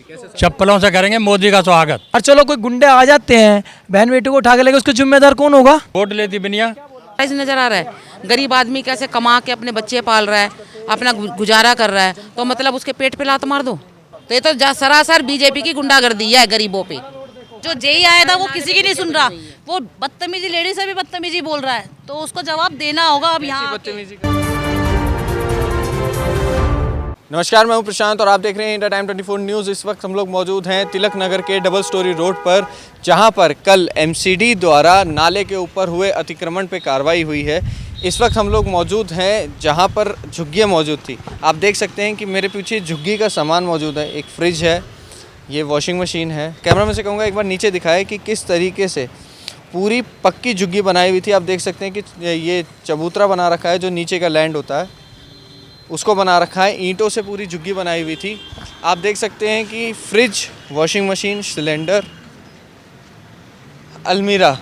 चप्पलों से करेंगे मोदी का स्वागत। और चलो कोई गुंडे आ जाते हैं बहन बेटी को उठा के लेके, उसके जिम्मेदार कौन होगा? वोट लेती बिनिया। ऐसे नजर आ रहा है गरीब आदमी कैसे कमा के अपने बच्चे पाल रहा है, अपना गुजारा कर रहा है, तो मतलब उसके पेट पे लात मार दो। तो ये तो सरासर बीजेपी की गुंडागर्दी है गरीबों पे। जो जेई आया था वो किसी की नहीं सुन रहा, वो बदतमीजी, लेडी से भी बदतमीजी बोल रहा है, तो उसको जवाब देना होगा अब यहाँ। नमस्कार, मैं हूं प्रशांत और आप देख रहे हैं इंडिया टाइम 24 न्यूज़। इस वक्त हम लोग मौजूद हैं तिलक नगर के डबल स्टोरी रोड पर, जहां पर कल एमसीडी द्वारा नाले के ऊपर हुए अतिक्रमण पे कार्रवाई हुई है। इस वक्त हम लोग मौजूद हैं जहां पर झुग्गियाँ मौजूद थी। आप देख सकते हैं कि मेरे पीछे झुग्गी का सामान मौजूद है, एक फ्रिज है, ये वॉशिंग मशीन है। कैमरा में से कहूँगा एक बार नीचे दिखाए कि किस तरीके से पूरी पक्की झुग्गी बनाई हुई थी। आप देख सकते हैं कि ये चबूतरा बना रखा है, जो नीचे का लैंड होता है उसको बना रखा है। ईंटों से पूरी झुग्गी बनाई हुई थी। आप देख सकते हैं कि फ्रिज, वॉशिंग मशीन, सिलेंडर, अलमीरा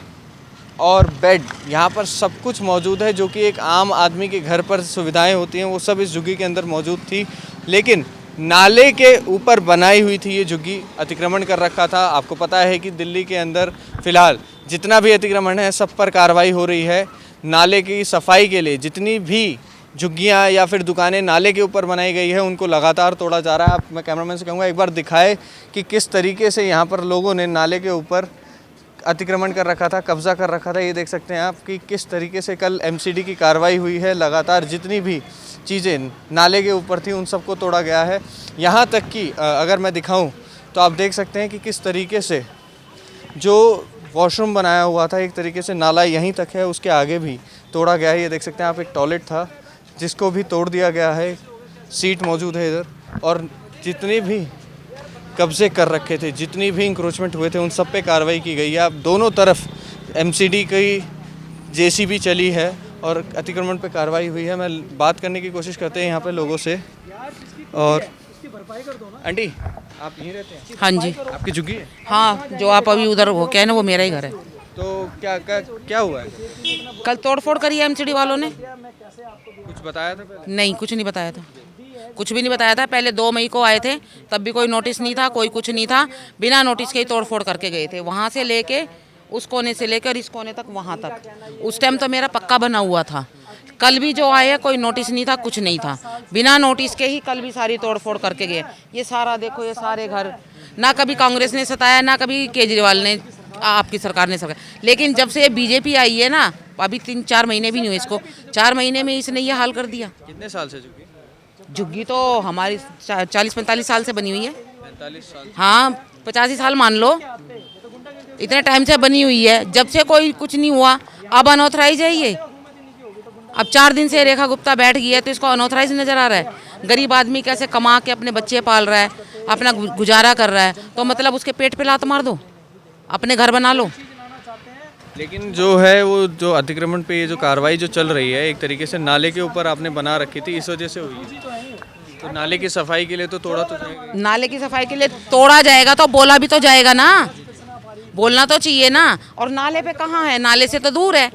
और बेड, यहाँ पर सब कुछ मौजूद है, जो कि एक आम आदमी के घर पर सुविधाएं होती हैं, वो सब इस झुग्गी के अंदर मौजूद थी। लेकिन नाले के ऊपर बनाई हुई थी ये झुग्गी, अतिक्रमण कर रखा था। आपको पता है कि दिल्ली के अंदर फ़िलहाल जितना भी अतिक्रमण है सब पर कार्रवाई हो रही है। नाले की सफाई के लिए जितनी भी झुग्गियाँ या फिर दुकानें नाले के ऊपर बनाई गई है, उनको लगातार तोड़ा जा रहा है। मैं कैमरामैन से कहूँगा एक बार दिखाए कि किस तरीके से यहाँ पर लोगों ने नाले के ऊपर अतिक्रमण कर रखा था, कब्जा कर रखा था। ये देख सकते हैं आप कि किस तरीके से कल एमसीडी की कार्रवाई हुई है। लगातार जितनी भी चीज़ें नाले के ऊपर थी उन सबको तोड़ा गया है। यहाँ तक कि अगर मैं दिखाऊँ तो आप देख सकते हैं कि किस तरीके से जो वॉशरूम बनाया हुआ था, एक तरीके से नाला यहीं तक है, उसके आगे भी तोड़ा गया है। ये देख सकते हैं आप, एक टॉयलेट था जिसको भी तोड़ दिया गया है। सीट मौजूद है इधर, और जितने भी कब्जे कर रखे थे, जितनी भी इंक्रोचमेंट हुए थे, उन सब पे कार्रवाई की गई है। अब दोनों तरफ एमसीडी की जेसीबी चली है और अतिक्रमण पे कार्रवाई हुई है। मैं बात करने की कोशिश करते हैं यहाँ पे लोगों से। और आंटी, आप यहीं रहते हैं? हाँ जी। आपकी झुग्गी है? हाँ, जो आप अभी उधर हो क्या है ना, वो मेरा ही घर है। तो क्या हुआ है? कल तोड़फोड़ करी है एमसीडी वालों ने। कुछ बताया था पहले? नहीं, कुछ नहीं बताया था, कुछ भी नहीं बताया था। पहले 2 मई को आए थे, तब भी कोई नोटिस नहीं था, कोई कुछ नहीं था। बिना नोटिस के ही तोड़फोड़ करके गए थे, वहाँ से लेके उस कोने से लेकर इस कोने तक, वहाँ तक। उस टाइम तो मेरा पक्का बना हुआ था। कल भी जो आए कोई नोटिस नहीं था, कुछ नहीं था, बिना नोटिस के ही कल भी सारी तोड़फोड़ करके गए। ये सारा देखो, ये सारे घर, ना कभी कांग्रेस ने सताया, ना कभी केजरीवाल ने, आपकी सरकार ने सताया। लेकिन जब से बीजेपी आई है ना, अभी 3-4 महीने भी नहीं हुए इसको, 4 महीने में इसने ये हाल कर दिया। कितने साल से झुग्गी? झुग्गी तो हमारी 40-45 साल से बनी हुई है। 45 साल? हाँ, 85 साल मान लो, इतने टाइम से बनी हुई है। जब से कोई कुछ नहीं हुआ, अब अनऑथराइज है ये। अब 4 दिन से रेखा गुप्ता बैठ गई है, तो इसको अनऑथराइज नजर आ रहा है। गरीब आदमी कैसे कमा के अपने बच्चे पाल रहा है, अपना गुजारा कर रहा है, तो मतलब उसके पेट पे लात मार दो, अपने घर बना लो। लेकिन जो है वो जो अतिक्रमण पे ये जो कार्रवाई जो चल रही है, एक तरीके से नाले के ऊपर आपने बना रखी थी, इस वजह से हुई है। तो नाले की सफाई के लिए तो तोड़ा तो जाएगा। नाले की सफाई के लिए तोड़ा जाएगा तो बोला भी तो जाएगा ना, बोलना तो चाहिए ना। और नाले पे कहाँ है? नाले से तो दूर है,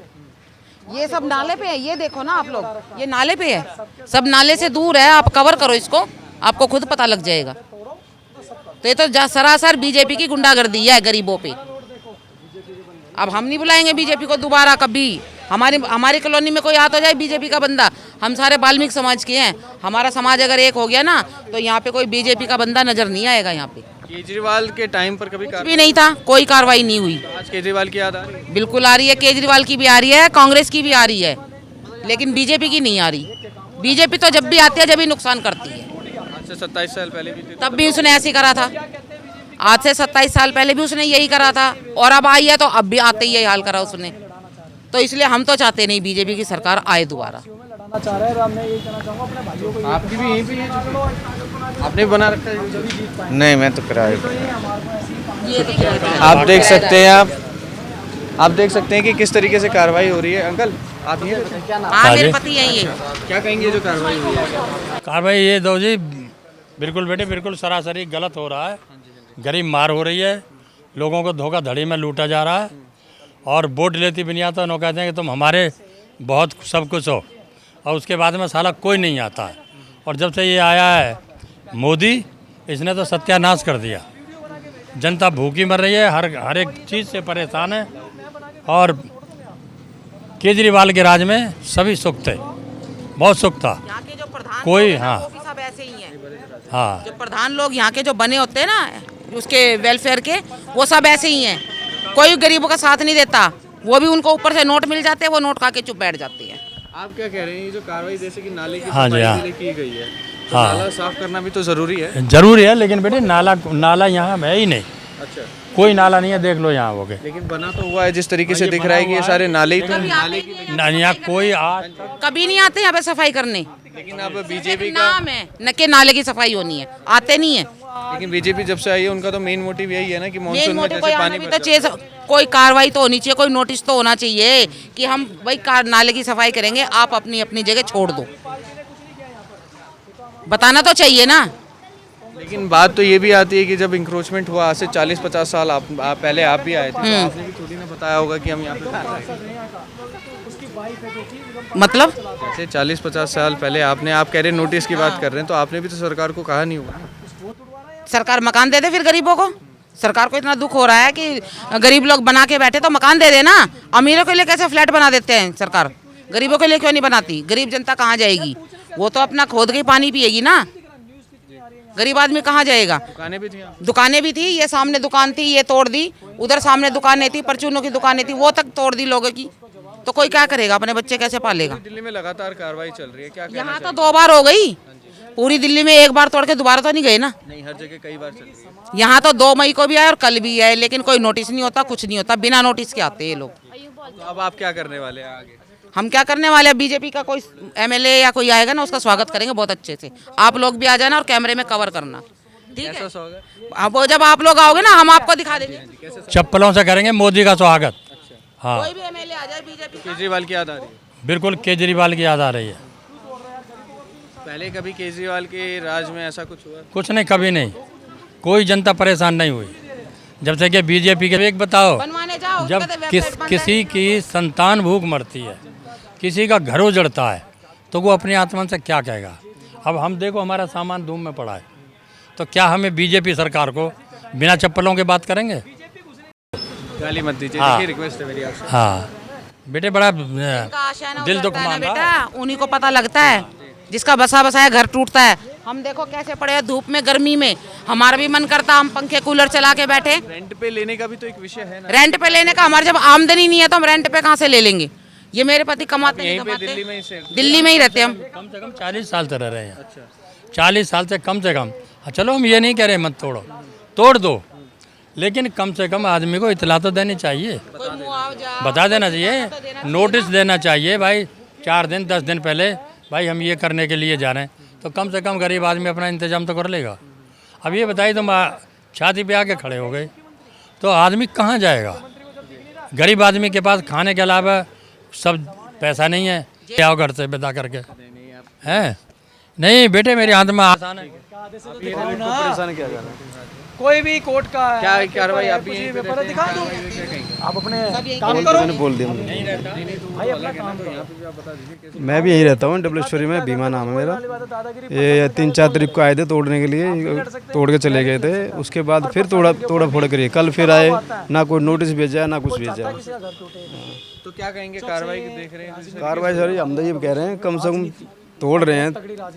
ये सब नाले पे है। ये देखो ना आप लोग, ये नाले पे है, सब नाले से दूर है। आप कवर करो इसको, आपको खुद पता लग जाएगा। तो ये तो सरासर बीजेपी की गुंडागर्दी है गरीबों पे। अब हम नहीं बुलाएंगे बीजेपी को दोबारा कभी। हमारी कॉलोनी में कोई आ तो जाए बीजेपी का बंदा, हम सारे वाल्मीकि समाज के हैं। हमारा समाज अगर एक हो गया ना, तो यहाँ पे कोई बीजेपी का बंदा नजर नहीं आएगा। यहाँ पे केजरीवाल के टाइम पर कभी भी नहीं था, कोई कार्रवाई नहीं हुई। आज केजरीवाल की याद आ रही है? बिल्कुल आ रही है, केजरीवाल की भी आ रही है, कांग्रेस की भी आ रही है, लेकिन बीजेपी की नहीं आ रही। बीजेपी तो जब भी आती है, जब भी नुकसान करती है। आज से 27 साल पहले भी थी, तब भी उसने ऐसे करा था। आज से 27 साल पहले भी उसने यही करा था, और अब आई है तो अब भी आते ही यही हाल करा उसने। तो इसलिए हम तो चाहते नहीं बीजेपी की सरकार आए दोबारा। आपकी भी यहीं पे है? आपने बना रखा है? नहीं, मैं तो किराए पे। आप देख सकते हैं, आप देख सकते हैं कि किस तरीके से कार्रवाई हो रही है। अंकल, आप ये हाँ, मेरे पति यही है। क्या कहेंगे जो कार्रवाई हुई है? कार्रवाई ये दो जी, बिल्कुल बेटे, बिल्कुल सरासरी गलत हो रहा है। गरीब मार हो रही है, लोगों को धोखाधड़ी में लूटा जा रहा है। और वोट लेती बिनिया तो उन्होंने कहते हैं कि तुम हमारे बहुत सब कुछ हो, और उसके बाद में साला कोई नहीं आता है। और जब से ये आया है मोदी, इसने तो सत्यानाश कर दिया। जनता भूखी मर रही है, हर एक चीज़ से परेशान है। और केजरीवाल के राज में सभी सुख थे, बहुत सुख था। यहाँ के जो प्रधान कोई, लोग हैं ना, हाँ। वो भी सब ऐसे ही हैं। हाँ, जो प्रधान लोग यहाँ के जो बने होते हैं ना उसके वेलफेयर के, वो सब ऐसे ही हैं। कोई गरीबों का साथ नहीं देता। वो भी उनको ऊपर से नोट मिल जाते हैं, वो नोट खा के चुप बैठ जाते हैं। आप क्या कह रहे हैं, ये जो कार्रवाई जैसे कि नाले की हाँ जी, सफाई हाँ। के लिए की गई है, तो हाँ। नाला साफ करना भी तो जरूरी है। जरूरी है, लेकिन बेटे नाला यहाँ है ही नहीं, अच्छा, कोई नाला नहीं है। देख लो यहाँ हो गए, लेकिन बना तो हुआ है जिस तरीके से दिख रहा है कि ये सारे नाले ही तो यहाँ कोई आज कभी नहीं आते यहाँ पे सफाई करने। लेकिन अब सिर्फ बीजेपी का नाम है न कि नाले की सफाई होनी है, आते नहीं है। लेकिन बीजेपी जब से आई है उनका तो मेन मोटिव यही है ना कि मेन मानसून में मोटिव जैसे कोई आना पानी भी भर तो जाता चाहिए, कोई कार्रवाई तो होनी चाहिए, कोई नोटिस तो होना चाहिए कि हम भाई नाले की सफाई करेंगे, आप अपनी अपनी जगह छोड़ दो। बताना तो चाहिए ना। है। लेकिन बात तो ये भी आती है कि जब इंक्रोचमेंट हुआ आज से 40-50 साल आप पहले आप भी आए थे, तो आपने भी थोड़ी ना बताया होगा कि हम यहाँ पे कर रहे हैं। मतलब जैसे 40-50 साल पहले आप कह रहे हैं नोटिस की बात कर रहे हैं, तो आपने भी तो सरकार को कहा नहीं होगा ना। सरकार मकान दे दे फिर गरीबों को। सरकार को इतना दुख हो रहा है कि गरीब लोग बना के बैठे, तो मकान दे देना। अमीरों के लिए कैसे फ्लैट बना देते हैं सरकार, गरीबों के लिए क्यों नहीं बनाती? गरीब जनता कहाँ जाएगी? वो तो अपना खोद के पानी पिएगी ना। गरीब आदमी कहाँ जाएगा? दुकानें भी थी यहाँ। दुकानें भी थी, ये सामने दुकान थी, ये तोड़ दी। उधर सामने दुकानें थी, परचूनों की दुकानें थी, वो तक तोड़ दी लोगों की। तो कोई क्या करेगा? अपने बच्चे कैसे पालेगा? दिल्ली में लगातार कार्रवाई चल रही है, क्या कहना यहाँ तो 2 बार हो गई। पूरी दिल्ली में 1 बार तोड़ के दोबारा तो नहीं गए ना। नहीं, हर जगह कई बार चल रही है। यहाँ तो 2 मई को भी आए और कल भी आए, लेकिन कोई नोटिस नहीं होता, कुछ नहीं होता। बिना नोटिस के आते ये लोग। तो अब आप क्या करने वाले हैं आगे? हम क्या करने वाले हैं? बीजेपी का कोई एमएलए या कोई आएगा ना, उसका स्वागत करेंगे बहुत अच्छे से। आप लोग भी आ जाना और कैमरे में कवर करना, ठीक है? कैसा स्वागत? अब जब आप लोग आओगे ना, हम आपको दिखा देंगे। चप्पलों से करेंगे मोदी का स्वागत। हाँ, कोई भी एमएलए आ जाए बीजेपी का। केजरीवाल की याद आ रही है? बिल्कुल केजरीवाल की याद आ रही है। पहले कभी केजरीवाल के राज में ऐसा कुछ हुआ? कुछ नहीं, कभी नहीं, कोई जनता परेशान नहीं हुई जब से कि बीजेपी के। एक बताओ, बनवाने जाओ, जब कहते वेबसाइट बंद है। किसी की संतान भूख मरती है, किसी का घर उजड़ता है, तो वो अपने आत्मा से क्या कहेगा? अब हम देखो, हमारा सामान धूम में पड़ा है, तो क्या हमें बीजेपी सरकार को बिना चप्पलों के बात करेंगे? गाली मत दीजिए, हाँ। देखिए रिक्वेस्ट है मेरी आपसे। हाँ बेटे, बड़ा जिनका आशा है ना, दिल उजड़ता दुख है ना मान रहा बेटा, उन्हीं को पता लगता है। जिसका बसा बसाया घर टूटता है। हम देखो कैसे पड़े हैं धूप में, गर्मी में। हमारा भी मन करता हम पंखे कूलर चला के बैठे। रेंट पे लेने का भी तो एक विषय है ना। रेंट पे लेने का, हमारे जब आमदनी नहीं है तो हम रेंट पे कहाँ से ले लेंगे? ये मेरे पति कमाते नहीं यहीं पे कमाते, दिल्ली में ही से दिल्ली में ही रहते हम। कम से कम 40 साल से रह रहे हैं। 40 साल से कम से कम। चलो हम ये नहीं कह रहे मत तोड़ो, तोड़ दो, लेकिन कम से कम आदमी को इतला तो देनी चाहिए, कोई मुआवजा बता देना चाहिए, नोटिस देना चाहिए भाई। 4 दिन 10 दिन पहले भाई हम ये करने के लिए जा रहे हैं, तो कम से कम गरीब आदमी अपना इंतजाम तो कर लेगा। अब ये बताइए, तुम छाती पे आके खड़े हो गए, तो आदमी कहाँ जाएगा? गरीब आदमी के पास खाने के अलावा सब पैसा नहीं है, क्या घर से विदा करके हैं? नहीं बेटे, मेरे हाथ में आसान है। परेशान किया जा रहा है। कोई भी कोर्ट का क्या कार्रवाई आप भी कुछ यहीं भी पे पेपर रहते दिखा हैं? दो, क्या कहेंगे? आप अपने यही काम करो। बोल दिया भाई अपना काम करो। मैं भी यहीं रहता हूँ, डबलेश्वरी में, भीमा नाम है मेरा। ये 3-4 तारीख को आए थे तोड़ने के लिए, तोड़ के चले गए थे। उसके बाद फिर तोड़ा फोड़ करिए, कल फिर आए, ना कोई नोटिस भेजा ना कुछ भेजा। तो क्या कहेंगे, कार्रवाई देख रहे हैं? कार्रवाई सर हम तो ये कह रहे हैं, कम से कम तोड़ रहे हैं,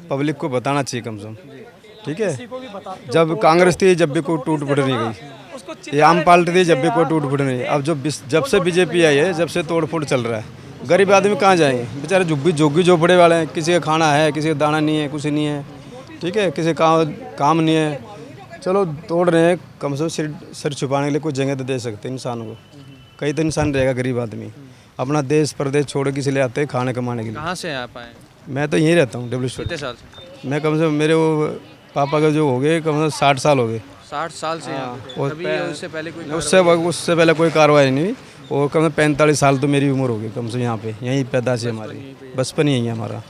पब्लिक को बताना चाहिए कम से कम, ठीक है? जब कांग्रेस थी जब भी कोई टूट फूट नहीं गई, ये आम पार्टी थी जब भी कोई टूट फूट नहीं। अब जब से बीजेपी आई है, जब से तोड़ फोड़ चल रहा है। गरीब आदमी कहाँ जाएंगे बेचारे? झुग्गी झोपड़े वाले हैं, किसी का खाना है, किसी का दाना नहीं है, कुछ नहीं है, ठीक है? किसी का काम नहीं है। चलो तोड़ रहे हैं, कम से कम सिर छुपाने के लिए कुछ जगह तो दे सकते हैं इंसान को। कई तो इंसान रहेगा गरीब आदमी, अपना देश प्रदेश छोड़ के इसलिए आते हैं खाने कमाने के लिए। कहाँ से आप आए? मैं तो यहीं रहता हूँ डब्ल्यू। कितने साल से? मैं कम से कम, मेरे वो पापा का जो हो गए, कम से कम 60 साल हो गए। 60 साल से यहाँ पे? और अभी उससे पहले कोई उससे पहले कोई कार्रवाई नहीं हुई। और कम से कम 45 साल तो मेरी उम्र हो गई कम से यहाँ पे, यहीं पैदाइश है हमारी, बचपन यहीं है हमारा,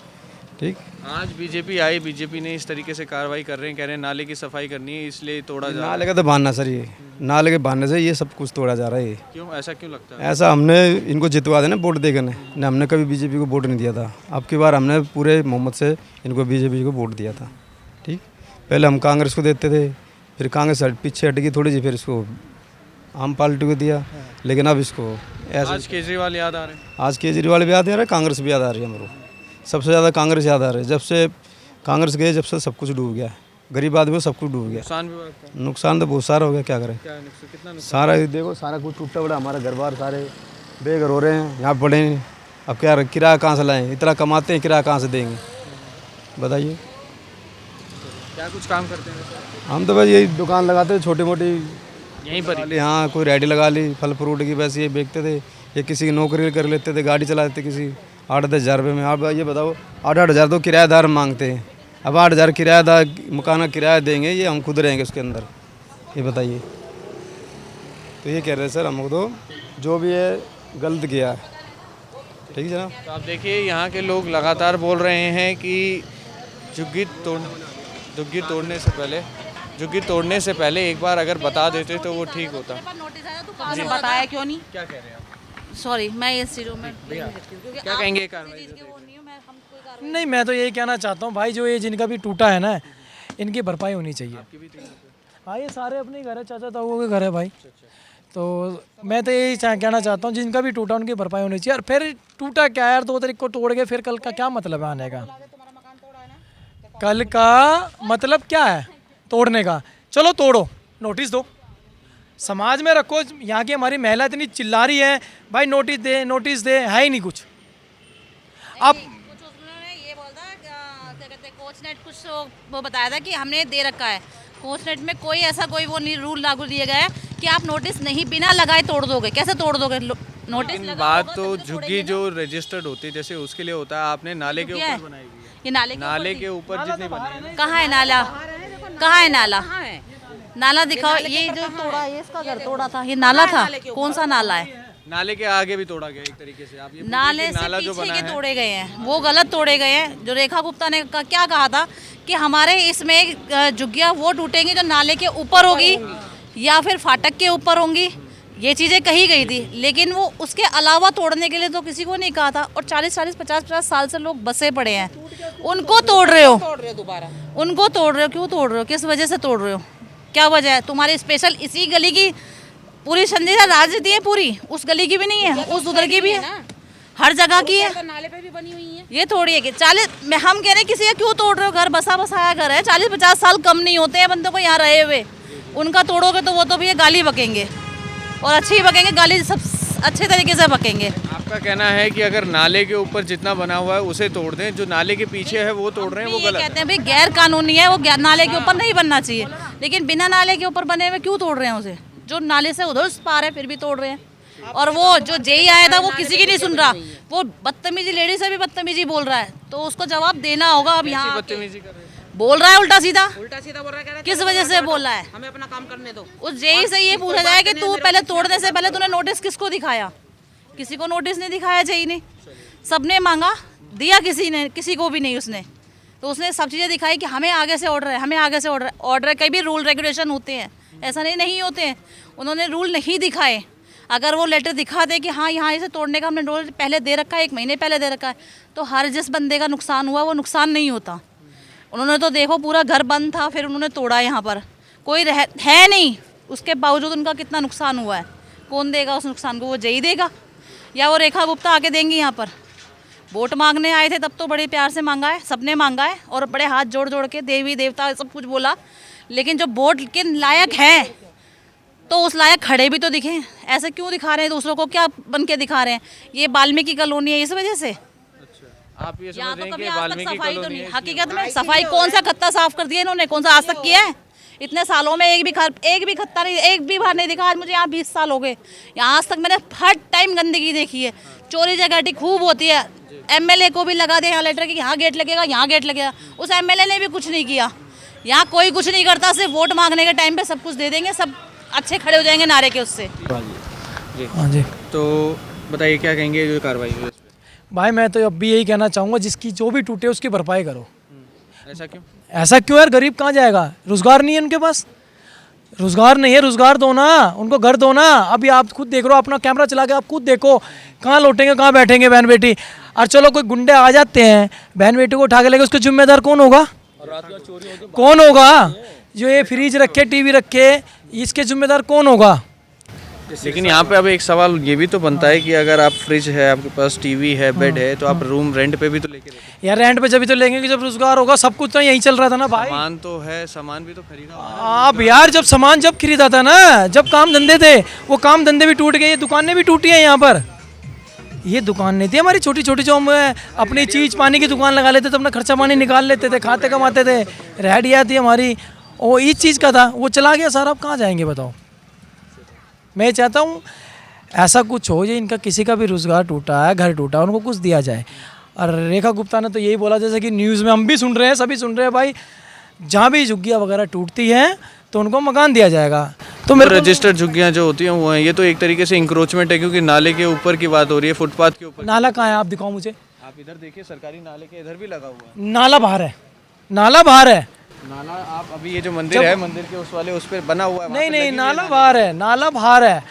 ठीक। आज बीजेपी आई, बीजेपी ने इस तरीके से कार्रवाई कर रहे हैं, कह रहे हैं नाले की सफाई करनी है, इसलिए तोड़ा जा रहा है। नाले का तो बहाना सर, ये नाले के बहाने से ये सब कुछ तोड़ा जा रहा है। क्यों, ऐसा क्यों लगता है? ऐसा हमने इनको जितवा देना वोट देकर ने, हमने कभी बीजेपी को वोट नहीं दिया था। अब की बार हमने पूरे मोहम्मद से इनको बीजेपी को वोट दिया था, ठीक। पहले हम कांग्रेस को देते थे, फिर कांग्रेस पीछे हट गई थोड़ी सी, फिर इसको आम पार्टी को दिया, लेकिन अब इसको ऐसे आज केजरीवाल याद आ रहे हैं। आज केजरीवाल भी याद आ रहा है, कांग्रेस भी याद आ रही है। मेरे को सबसे ज़्यादा कांग्रेस याद आ रही है। जब से कांग्रेस गए जब से सब कुछ डूब गया, गरीब आदमी को सब कुछ डूब गया। नुकसान भी हुआ आपका? नुकसान तो बहुत सारा हो गया, क्या करें। क्या नुकसान, कितना नुकसान? सारा देखो, सारा कुछ टूटा पड़ा, हमारा घर बार सारे बेघर हो रहे हैं, यहाँ पड़े हैं। अब क्या किराया कहाँ से लाएं, इतना कमाते हैं, किराया कहाँ से देंगे बताइए। क्या कुछ काम करते हैं वैसे? हम तो बस यही दुकान लगाते थे छोटी मोटी, यहीं पर ही? हाँ कोई रेडी लगा ली फल फ्रूट की, वैसे ये बेचते थे, या किसी की नौकरी कर लेते थे, गाड़ी चलाते थे किसी 8-10 हज़ार रुपये में। आप ये बताओ 8-8 हज़ार तो किराएदार मांगते हैं, अब 8 हज़ार किराएदार मकान का किराया देंगे, ये हम खुद रहेंगे उसके अंदर, ये बताइए। तो ये कह रहे हैं सर हमको तो जो भी है गलत किया है, ठीक है जनाब। तो आप देखिए यहाँ के लोग लगातार बोल रहे हैं कि झुग्गी तोड़ने से पहले एक बार अगर बता देते तो वो ठीक होता। आपने बताया क्यों नहीं? क्या कह रहे हैं आप? सॉरी, मैं इस चीज़ों में क्योंकि क्या कहेंगे ये कार्रवाई? नहीं, मैं तो यही कहना चाहता हूँ भाई, जो ये जिनका भी टूटा है ना, इनकी भरपाई होनी चाहिए। हाँ, ये सारे अपने घर है, चाचा ताऊ के घर है भाई। तो मैं तो यही कहना चाहता हूँ, जिनका भी टूटा उनकी भरपाई होनी चाहिए। और फिर टूटा क्या यार, 2 तारीख को तोड़ के फिर कल का क्या मतलब है आने का? कल का मतलब क्या है तोड़ने का? चलो तोड़ो, नोटिस दो, समाज में रखो। यहाँ की हमारी महिला इतनी चिल्ला रही है भाई, नोटिस दे, है ही नहीं कुछ। अब कुछ उन्होंने ये बोला क्या कहते हैं, कोचनेट कुछ वो बताया था कि हमने दे रखा है। कोचनेट में कोई ऐसा कोई वो नहीं रूल लागू दिया गया है कि आप नोटिस नहीं बिना लगाए तोड़ दोगे। कैसे तोड़ दोगे? नोटिस लगा बात होगा तो तभी तो झुग्गी तोड़ेंगे जो रजिस्टर्ड होती है जैसे उसके लिए होता है, आपने नाले के ना। क्या ऊपर है? बनाई हुई है। ये नाले नाले के ऊपर जितनी बनी है, कहाँ है नाला? कहाँ है नाला? नाला दिखाओ। ये जो तोड़ा, ये इसका घर तोड़ा था, ये नाला था? कौन सा नाला है? नाले के आगे भी तोड़ा गया एक तरीके से। आप ये बोलिए नाले कि से नाला जो पीछे बना के है तोड़े गए हैं, वो गलत तोड़े गए हैं। जो रेखा गुप्ता ने क्या कहा था कि हमारे इसमें झुग्गियाँ वो टूटेंगी जो नाले के ऊपर होगी या फिर फाटक के ऊपर होंगी, ये चीज़ें कही गई थी। लेकिन वो उसके अलावा तोड़ने के लिए तो किसी को नहीं कहा था। और 40-40, 50-50 साल से लोग बसे पड़े हैं, उनको तोड़ रहे हो, दोबारा उनको तोड़ रहे हो। क्यों तोड़ रहे हो? किस वजह से तोड़ रहे हो? क्या वजह है? तुम्हारी स्पेशल इसी गली की पूरी संजीदा राजनीति है, पूरी उस गली की भी नहीं है, उस उधर की भी है, हर जगह की है। तो नाले पे भी बनी हुई है। ये थोड़ी है कि 40, हम कह रहे हैं किसी का क्यों तोड़ रहे हो? घर बसा बसाया घर है, 40-50 साल कम नहीं होते हैं बंदों को यहाँ रहे हुए। उनका तोड़ोगे तो वो तो भैया गाली बकेंगे, और अच्छी बकेंगे, गाली सब अच्छे तरीके से बकेंगे। आपका कहना है कि अगर नाले के ऊपर जितना बना हुआ है उसे तोड़ दें, जो नाले के पीछे है वो तोड़ रहे हैं, वो ये गलत कहते हैं भाई गैर कानूनी है, वो नाले के ऊपर नहीं बनना चाहिए। लेकिन बिना नाले के ऊपर बने हुए क्यों तोड़ रहे हैं उसे? जो नाले से उधर पार है फिर भी तोड़ रहे हैं। और वो जो जेई आया था वो किसी की नहीं सुन रहा, वो बदतमीजी, लेडी से भी बदतमीजी बोल रहा है, तो उसको जवाब देना होगा। अब यहाँ बदतमीजी कर रहे हैं। बोल रहा है उल्टा सीधा, बोल रहा है, किस वजह से बोल रहा है? हमें अपना काम करने दो। उस जेई से ये पूछा जाए कि तू पहले तोड़ने से पहले तूने नोटिस किसको दिखाया? किसी को नोटिस नहीं दिखाया जेई ने, सबने मांगा, दिया किसी ने, किसी को भी नहीं उसने। तो उसने सब चीज़ें दिखाई कि हमें आगे से ऑर्डर है, हमें आगे से ऑर्डर है। कई भी रूल रेगुलेशन होते हैं, ऐसा नहीं होते हैं। उन्होंने रूल नहीं दिखाए। अगर वो लेटर दिखा दे कि हाँ यहाँ इसे तोड़ने का हमने रूल पहले दे रखा है, 1 महीने पहले दे रखा है, तो हर जिस बंदे का नुकसान हुआ वो नुकसान नहीं होता। उन्होंने तो देखो पूरा घर बंद था, फिर उन्होंने तोड़ा, यहाँ पर कोई है नहीं, उसके बावजूद उनका कितना नुकसान हुआ है। कौन देगा उस नुकसान को? वो जेई देगा या वो रेखा गुप्ता आके देंगी? यहाँ पर वोट मांगने आए थे तब तो बड़े प्यार से मांगा है, सबने मांगा है, और बड़े हाथ जोड़ जोड़ के देवी देवता सब कुछ बोला। लेकिन जो वोट के लायक है तो उस लायक खड़े भी तो दिखें। ऐसे क्यों दिखा रहे हैं दूसरों को? क्या बन के दिखा रहे हैं? ये वाल्मीकि कॉलोनी है, इस वजह से। आप ये यहाँ समझ तो रहे हैं कभी कि आज तक वाल्मीकि सफाई तो कॉलोनी नहीं, है, हकीकत में सफाई कौन सा खत्ता साफ कर दिया इन्होंने? कौन सा आज तक किया है? इतने सालों में एक भी खत्ता नहीं, एक भी बार नहीं दिखा। आज मुझे यहाँ 20 साल हो गए, यहाँ आज तक मैंने हर टाइम गंदगी देखी है, चोरी चकाटी खूब होती है। एमएलए को भी लगा दे यहाँ लेटर कि यहाँ गेट लगेगा, यहाँ गेट लगेगा, उस एमएलए ने भी कुछ नहीं किया। यहाँ कोई कुछ नहीं करता, सिर्फ वोट मांगने के टाइम पे सब कुछ दे देंगे, सब अच्छे खड़े हो जाएंगे नारे के उससे। हाँ जी, तो बताइए क्या कहेंगे जो कार्रवाई हुई इस पे? भाई मैं तो अब भी यही कहना चाहूँगा, जिसकी जो भी टूटे उसकी भरपाई करो। ऐसा क्यों? ऐसा क्यों यार? गरीब कहाँ जाएगा? रोजगार नहीं है उनके पास, रोजगार नहीं है, रोजगार दो ना उनको, घर दो ना। अभी आप खुद देख रहे हो, अपना कैमरा चला के आप खुद देखो, कहाँ लौटेंगे, कहाँ बैठेंगे बहन बेटी। और चलो कोई गुंडे आ जाते हैं, बहन बेटी को उठा के लेके, उसका जिम्मेदार कौन होगा? कौन होगा जो ये फ्रिज रखे, टीवी रखे, इसके जिम्मेदार कौन होगा? लेकिन यहाँ पे अब एक सवाल ये भी तो बनता है कि अगर आप फ्रिज है, आपके पास टीवी है, बेड है, तो आप रूम रेंट पे भी तो लेके रहते यार रेंट पे जब भी तो लेंगे कि जब रोजगार होगा। सब कुछ तो यही चल रहा था ना हो। भाई। सामान तो है, सामान भी तो खरीदा होगा। आप यार जब सामान जब खरीदा था ना, जब काम धंधे थे, वो काम धंधे भी टूट गए, ये दुकानें भी टूटी हैं यहाँ पर। ये दुकान नहीं थी हमारी छोटी छोटी, जो हम अपनी चीज पानी की दुकान लगा लेते थे, अपना खर्चा पानी निकाल लेते थे, खाते कमाते थे। रेहड़ियाँ थी हमारी, वो इस चीज़ का था, वो चला गया सारा। अब कहाँ जाएंगे बताओ? मैं चाहता हूँ ऐसा कुछ हो, ये इनका किसी का भी रोजगार टूटा है, घर टूटा है, उनको कुछ दिया जाए। और रेखा गुप्ता ने तो यही बोला, जैसे कि न्यूज़ में हम भी सुन रहे हैं, सभी सुन रहे हैं भाई, जहाँ भी झुग्गियाँ वगैरह टूटती हैं तो उनको मकान दिया जाएगा। तो मेरे रजिस्टर्ड झुग्गियाँ जो होती हैं वो हैं, ये तो एक तरीके से इंक्रोचमेंट है, क्योंकि नाले के ऊपर की बात हो रही है, फुटपाथ के ऊपर। नाला कहाँ है आप दिखाओ मुझे। आप इधर देखिए, सरकारी नाले के इधर भी लगा हुआ है नाला बाहर है, नाला बाहर है। नाला। आप अभी ये जो मंदिर है, मंदिर के उस वाले उस पर बना हुआ है, वहाँ नहीं पे नहीं, लगी हुई नाला बाहर है, नाला बाहर है।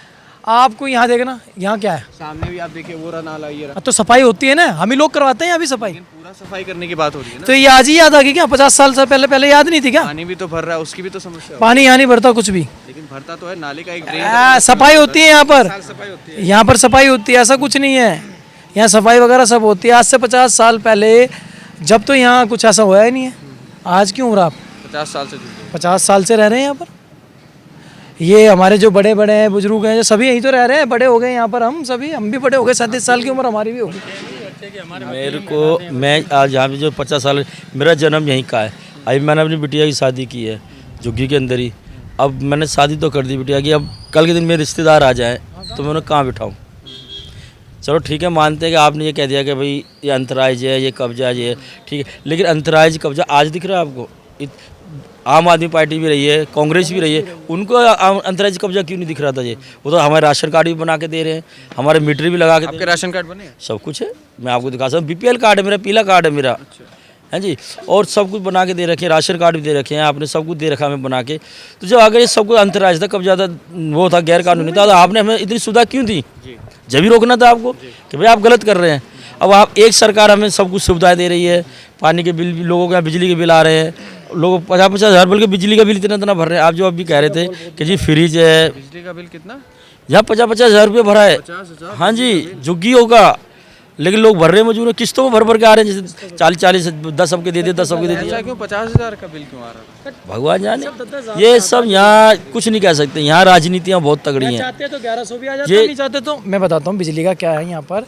आपको यहाँ देखना, यहाँ क्या है? सामने भी आप देखिए वो रहा नाला, ये रहा। अब तो सफाई होती है ना, हम ही लोग करवाते हैं अभी सफाई। पूरा सफाई करने की बात हो रही है ना। तो ये आज ही याद आ गई क्या? 50 साल से पहले पहले याद नहीं थी क्या? पानी भी तो भर रहा है, उसकी भी तो समस्या है। पानी यहाँ नहीं भरता कुछ भी। लेकिन भरता तो है, नाले का एक ड्रेन सफाई होती है यहाँ पर, सफाई होती है। यहाँ पर सफाई होती है, ऐसा कुछ नहीं है। यहाँ सफाई वगैरह सब होती है। आज से 50 साल पहले जब तो यहाँ कुछ ऐसा हुआ ही नहीं है। आज क्यों हो रहा? आप 50 साल से जुड़े हैं। 50 साल से रह रहे हैं यहाँ पर। ये हमारे जो बड़े बड़े हैं, बुजुर्ग हैं, जो सभी यहीं तो रह रहे हैं, बड़े हो गए यहाँ पर। हम सभी, हम भी बड़े हो गए, 37 साल की उम्र हमारी भी होगी। मेरे को, मैं आज यहाँ पे जो 50 साल, मेरा जन्म यहीं का है। अभी मैंने अपनी बिटिया की शादी की है झुग्गी के अंदर ही। अब मैंने शादी तो कर दी बिटिया की, अब कल के दिन मेरे रिश्तेदार आ जाएँ तो मैं उन्हें कहाँ बिठाऊँ? चलो ठीक है, मानते हैं कि आपने ये कह दिया कि भाई ये अंतराज है, ये कब्जा है, ये ठीक है, लेकिन अंतराज कब्जा आज दिख रहा है आपको? आम आदमी पार्टी भी रही है, कांग्रेस भी रही है, उनको अंतराज कब्जा क्यों नहीं दिख रहा था? ये वो तो हमारे राशन कार्ड भी बना के दे रहे हैं, हमारे मीटर भी लगा के आपके राशन कार्ड बने हैं? सब कुछ है, मैं आपको दिखा सकता हूँ। BPL कार्ड है मेरा, पीला कार्ड है मेरा, है जी। और सब कुछ बना के दे रखे हैं, राशन कार्ड भी दे रखे हैं, आपने सब कुछ दे रखा हमें बना के। तो जब अगर ये सब कुछ अंतराज था, कब्जा था, वो था, गैर कानूनी था, तो आपने हमें इतनी सुविधा क्यों दी? जब भी रोकना था आपको कि भाई आप गलत कर रहे हैं। अब आप एक सरकार हमें सब कुछ सुविधाएं दे रही है, पानी के बिल भी, लोगों के यहाँ बिजली के बिल आ रहे हैं, लोग 50-50 हज़ार बल्कि बिजली का बिल इतना भर रहे हैं। आप जो अभी कह रहे थे कि जी फ्रिज है, बिजली का बिल कितना? यहाँ 50-50 हज़ार रुपये भरा है। हाँ जी, झुग्गी होगा, लेकिन लोग भर रहे हैं, मजबूर है, किस्तों में भर भर के आ रहे हैं। जैसे 40-40, 10 सबके दे दिए, 10 सबके दे दिए। ऐसा क्यों 50,000 का बिल क्यों आ रहा है? भगवान जाने। ये सब यहाँ कुछ नहीं कह सकते, यहाँ राजनीतियाँ बहुत तगड़ी हैं। चाहते तो 1100 भी आ जाता, नहीं चाहते तो। मैं बताता हूँ बिजली का क्या है यहाँ पर।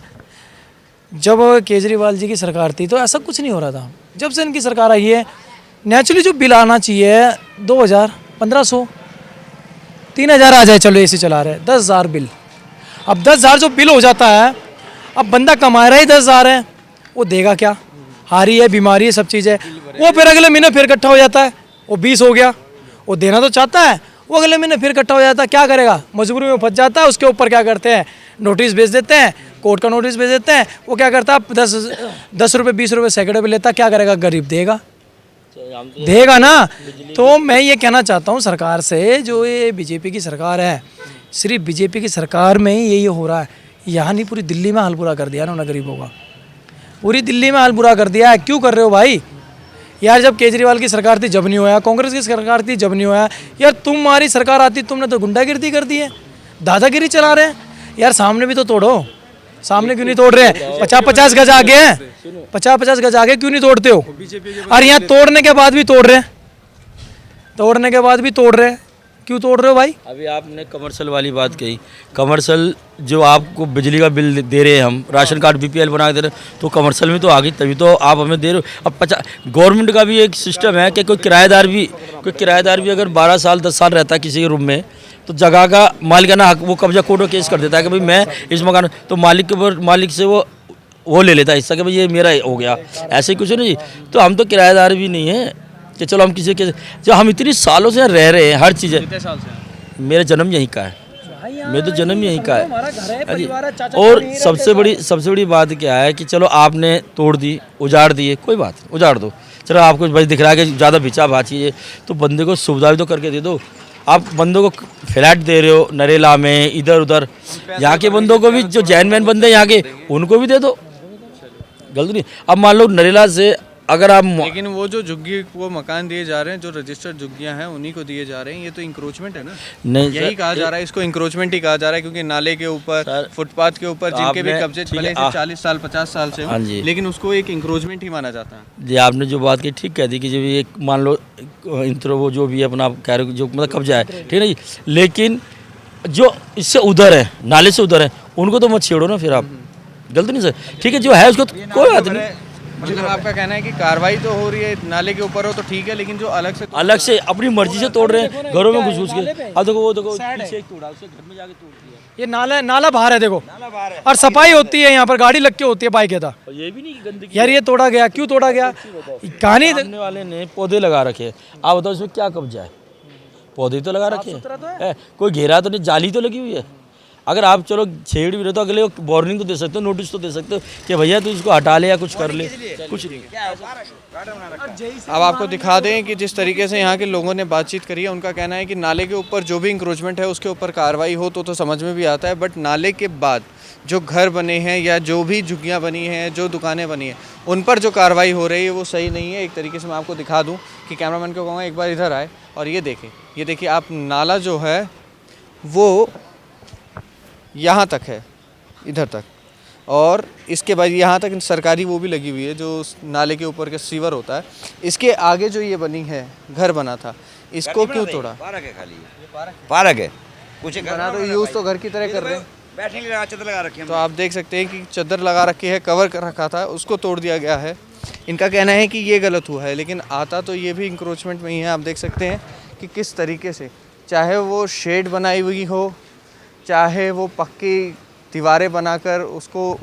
जब केजरीवाल जी की सरकार थी तो ऐसा कुछ नहीं हो रहा था। जब से इनकी सरकार आई है, नेचुरली जो बिल आना चाहिए 2000, 1500, 3000 आ जाए, चलो एसी चला रहे हैं, 10,000 बिल। अब 10,000 जो बिल हो जाता है, अब बंदा कमा रहा ही 10,000 है, वो देगा क्या? हारी है, बीमारी है, सब चीज़ है। वो फिर अगले महीने फिर इकट्ठा हो जाता है, वो 20 हो गया। वो देना तो चाहता है, वो अगले महीने फिर इकट्ठा हो जाता है। क्या करेगा? मजबूरी में फंस जाता है। उसके ऊपर क्या करते हैं? नोटिस भेज देते हैं, कोर्ट का नोटिस भेज देते हैं। वो क्या करता है? 10 रुपये 20 रुपये सैकड़े पे लेता। क्या करेगा? गरीब देगा, देगा ना। तो मैं ये कहना चाहता हूँ सरकार से, जो ये बीजेपी की सरकार है, सिर्फ बीजेपी की सरकार में ही यही हो रहा है। यहाँ नहीं, पूरी दिल्ली में हाल बुरा कर दिया ना गरीबों का। पूरी दिल्ली में हाल बुरा कर दिया है। क्यों कर रहे हो भाई? यार जब केजरीवाल की सरकार थी जब नहीं होया, कांग्रेस की सरकार थी जब नहीं होया। यार तुम्हारी सरकार आती, तुमने तो गुंडागिर्दी कर दी है, दादागिरी चला रहे हैं। यार सामने भी तो तोड़ो, सामने क्यों नहीं तोड़ रहे हैं? 50-50 गज आगे हैं, 50-50 गज आगे क्यों नहीं तोड़ते हो? और यहाँ तोड़ने के बाद भी तोड़ रहे हैं, तोड़ने के बाद भी तोड़ रहे हैं। क्यों तोड़ रहे हो भाई? अभी आपने कमर्शियल वाली बात कही, कमर्शियल जो आपको बिजली का बिल दे रहे हैं, हम राशन कार्ड BPL बना के दे रहे हैं, तो कमर्शियल में तो आ गई, तभी तो आप हमें दे रहे हो। अब गवर्नमेंट का भी एक सिस्टम है कि कोई किराएदार भी अगर 12 साल 10 साल रहता है किसी के रूम में, तो जगह का मालिकाना हक वो कब्जा कोर्ट में केस कर देता है कि भाई मैं इस मकान, तो मालिक से वो ले लेता है हिस्सा कि भाई ये मेरा हो गया। ऐसे कुछ नहीं। तो हम तो किराएदार भी नहीं है कि चलो हम किसी के, जो हम इतनी सालों से रह रहे हैं, हर चीज़ है। कितने साल से? मेरा जन्म यहीं का है, मेरा तो जन्म यहीं का हमारा घर है, है। परिवार है, चाचा और नहीं रहते सबसे बड़ी बात क्या है कि चलो आपने तोड़ दी, उजाड़ दिए, कोई बात नहीं, उजाड़ दो। चलो आपको भाई दिख रहा है कि ज़्यादा बिचा भाची है, तो बंदे को सुविधा भी तो करके दे दो। आप बंदों को फ्लैट दे रहे हो नरेला में, इधर उधर। यहाँ के बंदों को भी, जो जैन मैन बंदे यहाँ के, उनको भी दे दो, गलत नहीं। अब मान लो नरेला से अगर आप लेकिन वो जो झुग्गी को मकान दिए जा रहे हैं, जो रजिस्टर्ड झुग्गियां हैं उन्हीं को दिए जा रहे हैं, ये तो इंक्रोचमेंट है ना। नहीं यही सर, कहा जा रहा है, इसको इंक्रोचमेंट ही कहा जा रहा है, क्योंकि नाले के ऊपर, सर, फुटपाथ के ऊपर जिनके भी आपने- कब्जे ठीक है, पहले से 40 साल 50 साल से हो, हाँ जी। लेकिन उसको एक इंक्रोचमेंट ही माना जाता है। जी आपने जो बात की ठीक कह दी कि जब एक मान लो इंट्रो वो जो भी है अपना कह रहे हो जो मतलब कब्जा है, ठीक है ना जी, लेकिन जो इससे उधर है, नाले से उधर है, उनको तो मत छेड़ो ना फिर आप, गलत नहीं सर, ठीक है जो है उसको तो कोई बात नहीं। मतलब आपका कहना है कि कार्रवाई तो हो रही है, नाले के ऊपर हो तो ठीक है, लेकिन जो अलग से अपनी मर्जी से तोड़ रहे हैं, घरों में घुस के। अब देखो वो देखो पीछे एक तोड़ा, उसके घर में जाके तोड़ दिया। ये नाला बाहर है देखो, और सफाई होती है यहाँ पर, गाड़ी लग के होती है बाइक था। और ये भी नहीं कि गंदगी यार ये तोड़ा गया, क्यों तोड़ा गया कहानी। सामने वाले ने पौधे लगा रखे हैं, आप बताओ इसमें क्या कब्जा है? पौधे तो लगा रखे हैं, कोई घेरा तो नहीं, जाली तो लगी हुई है। अगर आप चलो छेड़ भी रहे तो अगले वार्निंग तो दे सकते हो, नोटिस तो दे सकते हो कि भैया तू इसको हटा ले या कुछ कर ले, कुछ नहीं। अब आपको दिखा दें कि जिस तरीके से यहाँ के लोगों ने बातचीत करी है, उनका कहना है कि नाले के ऊपर जो भी इंक्रोचमेंट है उसके ऊपर कार्रवाई हो तो समझ में भी आता है, बट नाले के बाद जो घर बने हैं या जो भी झुग्गियाँ बनी हैं, जो दुकानें बनी हैं, उन पर जो कार्रवाई हो रही है वो सही नहीं है। एक तरीके से मैं आपको दिखा दूँ कि कैमरामैन को कहूँगा एक बार इधर आए और ये देखिए आप, नाला जो है वो यहाँ तक है, इधर तक, और इसके बाद यहाँ तक सरकारी वो भी लगी हुई है जो नाले के ऊपर का सीवर होता है। इसके आगे जो ये बनी है, घर बना था, इसको क्यों तोड़ा? पार्क है, खाली पार्क है, कुछ बना तो यूज़ तो घर की तरह कर रहे हैं, बैठने के लिए चादर लगा रखी है। तो आप देख सकते हैं कि चादर लगा रखी है, कवर कर रखा था, उसको तोड़ दिया गया है। इनका कहना है कि ये गलत हुआ है, लेकिन आता तो ये भी इंक्रोचमेंट में ही है। आप देख सकते हैं कि किस तरीके से, चाहे वो शेड बनाई हुई हो, चाहे वो पक्की दीवारें बनाकर उसको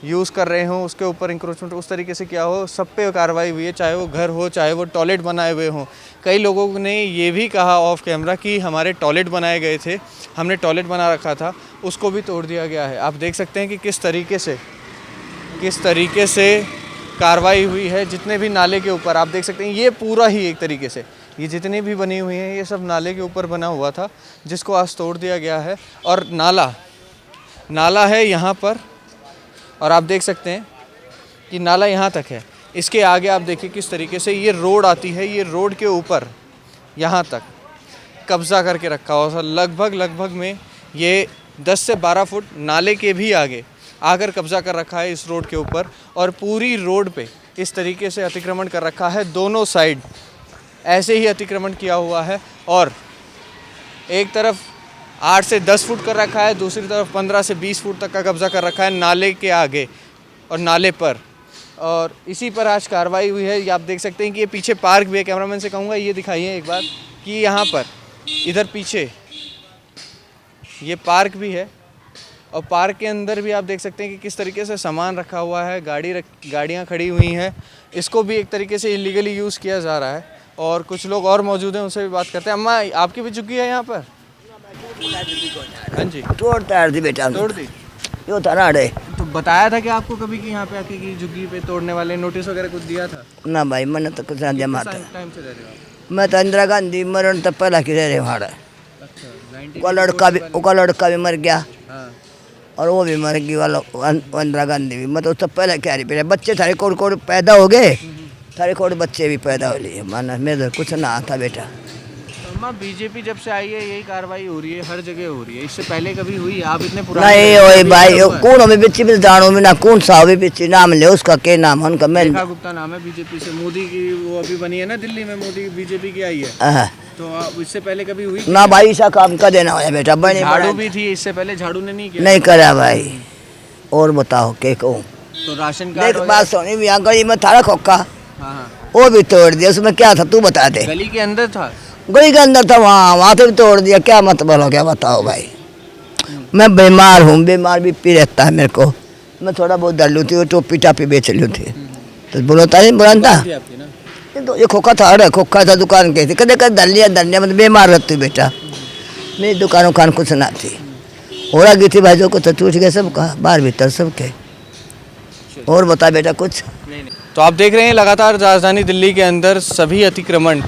यूज़ कर रहे हों, उसके ऊपर इंक्रोचमेंट उस तरीके से क्या हो, सब पे कार्रवाई हुई है, चाहे वो घर हो, चाहे वो टॉयलेट बनाए हुए हों। कई लोगों ने ये भी कहा ऑफ कैमरा कि हमारे टॉयलेट बनाए गए थे, हमने टॉयलेट बना रखा था, उसको भी तोड़ दिया गया है। आप देख सकते हैं कि किस तरीके से कार्रवाई हुई है। जितने भी नाले के ऊपर आप देख सकते हैं, ये पूरा ही एक तरीके से, ये जितनी भी बनी हुई हैं ये सब नाले के ऊपर बना हुआ था, जिसको आज तोड़ दिया गया है। और नाला है यहाँ पर, और आप देख सकते हैं कि नाला यहाँ तक है। इसके आगे आप देखिए किस तरीके से ये रोड आती है, ये रोड के ऊपर यहाँ तक कब्ज़ा करके रखा हुआ था। लगभग में ये 10 से 12 फुट नाले के भी आगे आकर कब्ज़ा कर रखा है इस रोड के ऊपर, और पूरी रोड पे इस तरीके से अतिक्रमण कर रखा है। दोनों साइड ऐसे ही अतिक्रमण किया हुआ है, और एक तरफ 8 से 10 फुट कर रखा है, दूसरी तरफ 15 से 20 फुट तक का कब्ज़ा कर रखा है नाले के आगे और नाले पर। और इसी पर आज कार्रवाई हुई है। ये आप देख सकते हैं कि ये पीछे पार्क भी है। कैमरामैन से कहूँगा ये दिखाइए एक बार कि यहाँ पर इधर पीछे ये पार्क भी है, और पार्क के अंदर भी आप देख सकते हैं कि किस तरीके से सामान रखा हुआ है, गाड़ियाँ खड़ी हुई हैं। इसको भी एक तरीके से इलीगली यूज़ किया जा रहा है। और कुछ लोग और मौजूद हैं, उनसे भी बात करते हैं। अम्मा, आपकी भी झुग्गी है यहाँ पर? हाँ जी, तोड़ दी बेटा, तोड़ दी। यो था ना अड़े। तो बताया था कि आपको कभी कि यहाँ पे आके की झुग्गी पे तोड़ने वाले नोटिस वगैरह कुछ दिया था? ना भाई, मैंने तो कुछ ना दिया माता। टाइम से रह रहे हो आप? मैं तो इंदिरा गांधी मरण तक पहला की रह रहे वहाँ। अच्छा, 90 उसका लड़का भी मर गया, हाँ। और वो भी मर गई वाला, इंदिरा गांधी भी। मैं तो उससे पहले कह रही, बच्चे सारे कोड़ पैदा हो गए, सारे कोड़ बच्चे भी पैदा हो लिए। माना मेरे कुछ ना आता बेटा। अम्मा, बीजेपी जब से आई है यही कार्रवाई हो रही है, हर जगह हो रही है। इससे पहले कभी हुई? आप इतने पुराने नहीं ओए भाई, कौन में बिच्ची भी जानो में ना, कौन सा भी बिच्ची नाम ले, उसका क्या नाम है उनका? मैं रेखा गुप्ता नाम है बीजेपी से। मोदी की वो अभी बनी है ना दिल्ली में, मोदी बीजेपी की आई है। तो इससे पहले कभी हुई? ना भाई, ऐसा काम का देना हो बेटा। बने झाड़ू भी थी इससे पहले, झाड़ू ने नहीं किया? नहीं करा भाई। और बताओ क्या कहूँ? तो राशन देख कार्ड बात सुनी, यहाँ गली में था खोखा, हाँ, वो भी तोड़ दिया। उसमें क्या था तू बता दे। गली के अंदर था? गली के अंदर था, वहाँ से भी तोड़ दिया। क्या मतलब हो गया बताओ भाई? मैं बीमार हूँ, बीमार भी पी रहता है मेरे को। मैं थोड़ा बहुत डर लूँ थी, वो टोपी टापी बेच लूँ थी, तो बोलता नहीं बुलाता। आपकी ना? तो ये खोखा था, अरे खोखा था, दुकान के थी, कदे कदे धर लिया मतलब बीमार रहती बेटा। मेरी दुकान उकान कुछ ना थी, हो रहा गई थी भाई, जो कुछ टूट गया सबका, बाहर भीतर सबके। और बता बेटा कुछ। तो आप देख रहे हैं लगातार राजधानी दिल्ली के अंदर सभी अतिक्रमण